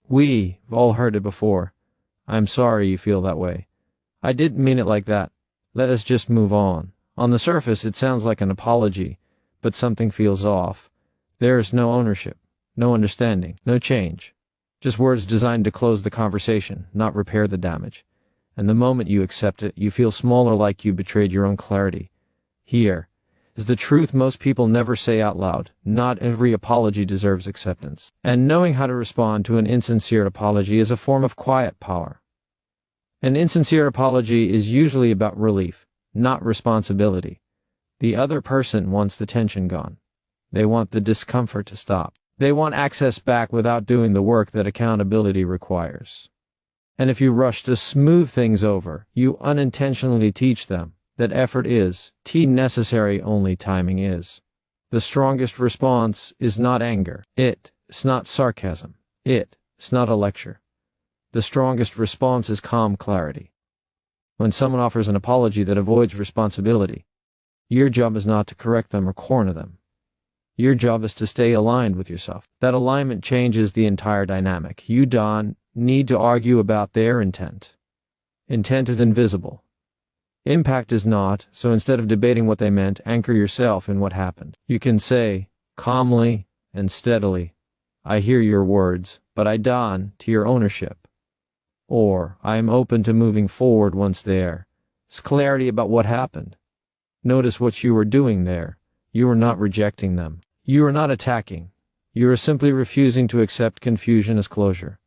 We've all heard it before. I'm sorry you feel that way. I didn't mean it like that. Let us just move on. On the surface, it sounds like an apology, but something feels off. There is no ownership, no understanding, no change. Just words designed to close the conversation, not repair the damage. And the moment you accept it, you feel small or like you betrayed your own clarity. Here is the truth most people never say out loud. Not every apology deserves acceptance. And knowing how to respond to an insincere apology is a form of quiet power. An insincere apology is usually about relief, not responsibility. The other person wants the tension gone. They want the discomfort to stop. They want access back without doing the work that accountability requires. And if you rush to smooth things over, you unintentionally teach them that effort is necessary, only timing is. The strongest response is not anger. It's not sarcasm. It's not a lecture. The strongest response is calm clarity. When someone offers an apology that avoids responsibility, your job is not to correct them or corner them. Your job is to stay aligned with yourself. That alignment changes the entire dynamic. You don't need to argue about their intent. Intent is invisible. Impact is not, so instead of debating what they meant, anchor yourself in what happened. You can say, calmly and steadily, I hear your words, but I don to your ownership. Or, I am open to moving forward once there. It's clarity about what happened. Notice what you were doing there. You are not rejecting them. You are not attacking. You are simply refusing to accept confusion as closure.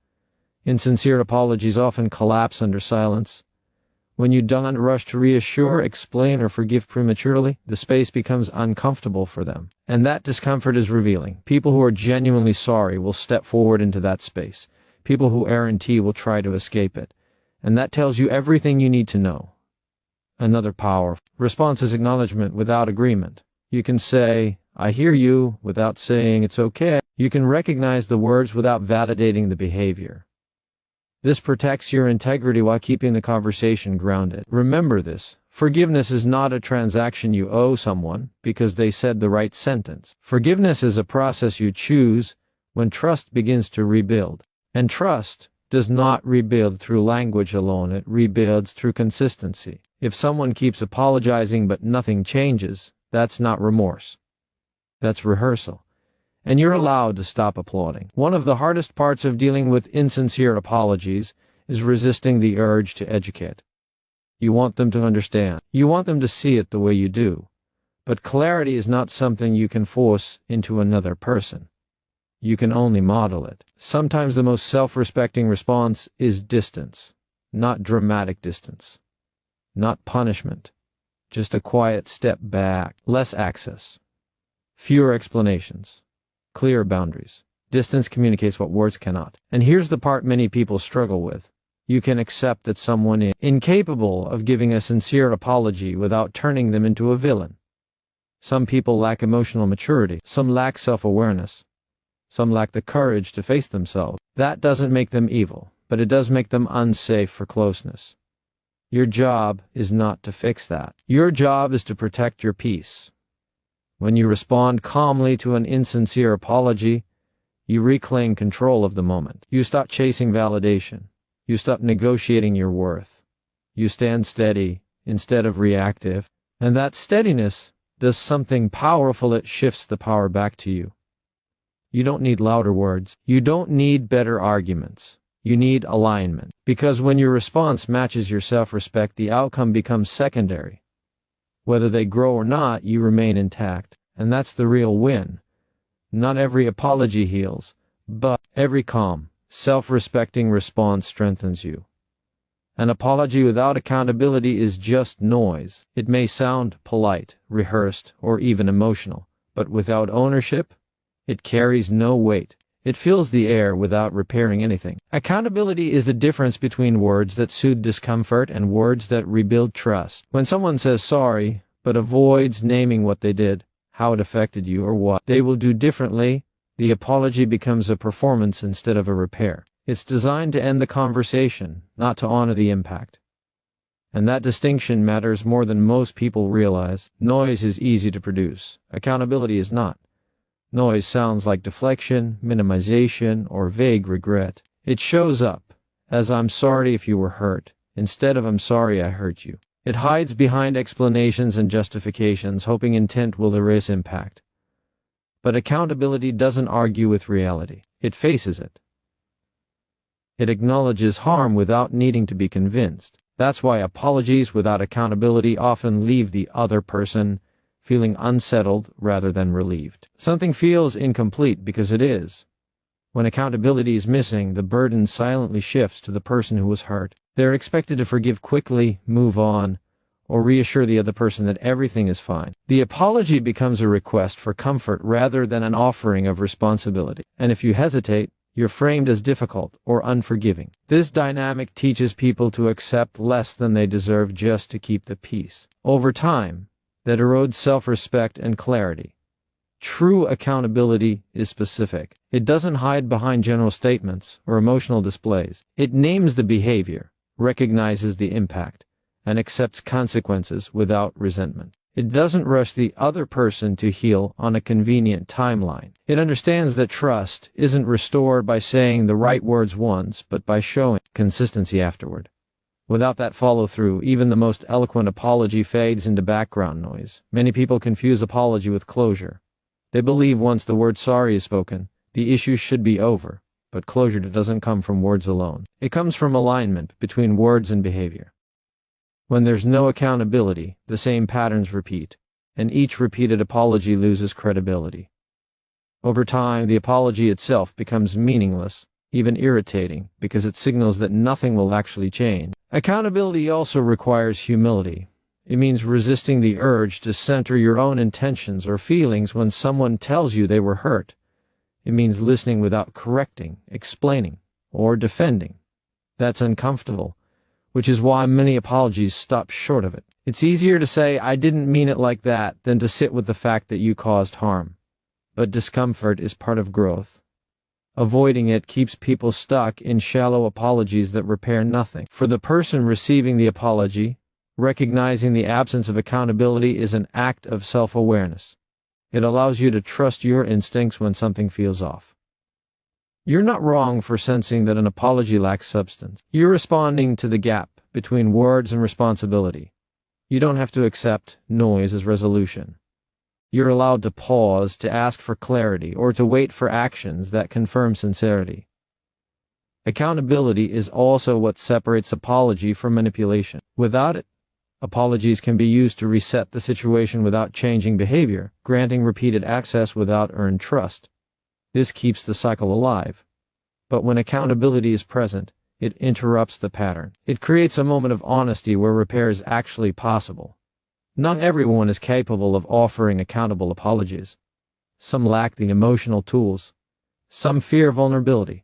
Insincere apologies often collapse under silence. When you don't rush to reassure, explain, or forgive prematurely, the space becomes uncomfortable for them. And that discomfort is revealing. People who are genuinely sorry will step forward into that space. People who aren't will try to escape it. And that tells you everything you need to know. Another powerful response is acknowledgement without agreement. You can say, I hear you, without saying it's okay. You can recognize the words without validating the behavior. This protects your integrity while keeping the conversation grounded. Remember this. Forgiveness is not a transaction you owe someone because they said the right sentence. Forgiveness is a process you choose when trust begins to rebuild. And trust does not rebuild through language alone, it rebuilds through consistency. If someone keeps apologizing but nothing changes, that's not remorse. That's rehearsal. And you're allowed to stop applauding. One of the hardest parts of dealing with insincere apologies is resisting the urge to educate. You want them to understand. You want them to see it the way you do. But clarity is not something you can force into another person. You can only model it. Sometimes the most self-respecting response is distance, not dramatic distance, not punishment, just a quiet step back, less access, fewer explanations, clear boundaries. Distance communicates what words cannot. And here's the part many people struggle with. You can accept that someone is incapable of giving a sincere apology without turning them into a villain. Some people lack emotional maturity. Some lack self-awareness. Some lack the courage to face themselves. That doesn't make them evil, but it does make them unsafe for closeness. Your job is not to fix that. Your job is to protect your peace. When you respond calmly to an insincere apology, you reclaim control of the moment. You stop chasing validation. You stop negotiating your worth. You stand steady instead of reactive. And that steadiness does something powerful. It shifts the power back to you. You don't need louder words. You don't need better arguments. You need alignment. Because when your response matches your self-respect, the outcome becomes secondary. Whether they grow or not, you remain intact. And that's the real win. Not every apology heals, but every calm, self-respecting response strengthens you. An apology without accountability is just noise. It may sound polite, rehearsed, or even emotional, but without ownership, it carries no weight. It fills the air without repairing anything. Accountability is the difference between words that soothe discomfort and words that rebuild trust. When someone says sorry, but avoids naming what they did, how it affected you, or what they will do differently, the apology becomes a performance instead of a repair. It's designed to end the conversation, not to honor the impact. And that distinction matters more than most people realize. Noise is easy to produce. Accountability is not. Noise sounds like deflection, minimization, or vague regret. It shows up as "I'm sorry if you were hurt" instead of "I'm sorry I hurt you." It hides behind explanations and justifications, hoping intent will erase impact. But accountability doesn't argue with reality. It faces it. It acknowledges harm without needing to be convinced. That's why apologies without accountability often leave the other person feeling unsettled rather than relieved. Something feels incomplete because it is. When accountability is missing, the burden silently shifts to the person who was hurt. They're expected to forgive quickly, move on, or reassure the other person that everything is fine. The apology becomes a request for comfort rather than an offering of responsibility. And if you hesitate, you're framed as difficult or unforgiving. This dynamic teaches people to accept less than they deserve just to keep the peace. Over time, that erodes self-respect and clarity. True accountability is specific. It doesn't hide behind general statements or emotional displays. It names the behavior, recognizes the impact, and accepts consequences without resentment. It doesn't rush the other person to heal on a convenient timeline. It understands that trust isn't restored by saying the right words once, but by showing consistency afterward. Without that follow-through, even the most eloquent apology fades into background noise. Many people confuse apology with closure. They believe once the word sorry is spoken, the issue should be over. But closure doesn't come from words alone. It comes from alignment between words and behavior. When there's no accountability, the same patterns repeat, and each repeated apology loses credibility. Over time, the apology itself becomes meaningless, even irritating, because it signals that nothing will actually change. Accountability also requires humility. It means resisting the urge to center your own intentions or feelings when someone tells you they were hurt. It means listening without correcting, explaining, or defending. That's uncomfortable, which is why many apologies stop short of it. It's easier to say, "I didn't mean it like that," than to sit with the fact that you caused harm. But discomfort is part of growth. Avoiding it keeps people stuck in shallow apologies that repair nothing. For the person receiving the apology, recognizing the absence of accountability is an act of self-awareness. It allows you to trust your instincts when something feels off. You're not wrong for sensing that an apology lacks substance. You're responding to the gap between words and responsibility. You don't have to accept noise as resolution. You're allowed to pause, to ask for clarity, or to wait for actions that confirm sincerity. Accountability is also what separates apology from manipulation. Without it, apologies can be used to reset the situation without changing behavior, granting repeated access without earned trust. This keeps the cycle alive. But when accountability is present, it interrupts the pattern. It creates a moment of honesty where repair is actually possible. Not everyone is capable of offering accountable apologies. Some lack the emotional tools. Some fear vulnerability.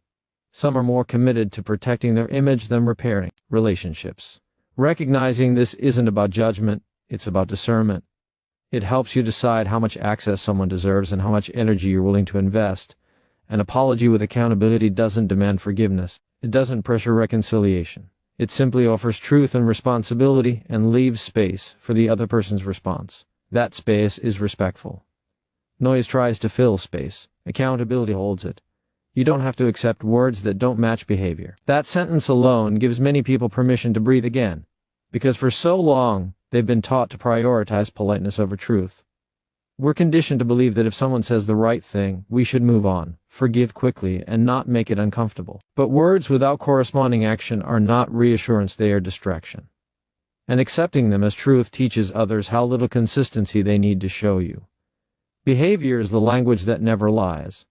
Some are more committed to protecting their image than repairing relationships. Recognizing this isn't about judgment, it's about discernment. It helps you decide how much access someone deserves and how much energy you're willing to invest. An apology with accountability doesn't demand forgiveness. It doesn't pressure reconciliation. It simply offers truth and responsibility and leaves space for the other person's response. That space is respectful. Noise tries to fill space. Accountability holds it. You don't have to accept words that don't match behavior. That sentence alone gives many people permission to breathe again, because for so long, they've been taught to prioritize politeness over truth. We're conditioned to believe that if someone says the right thing, we should move on, forgive quickly, and not make it uncomfortable. But words without corresponding action are not reassurance, they are distraction. And accepting them as truth teaches others how little consistency they need to show you. Behavior is the language that never lies.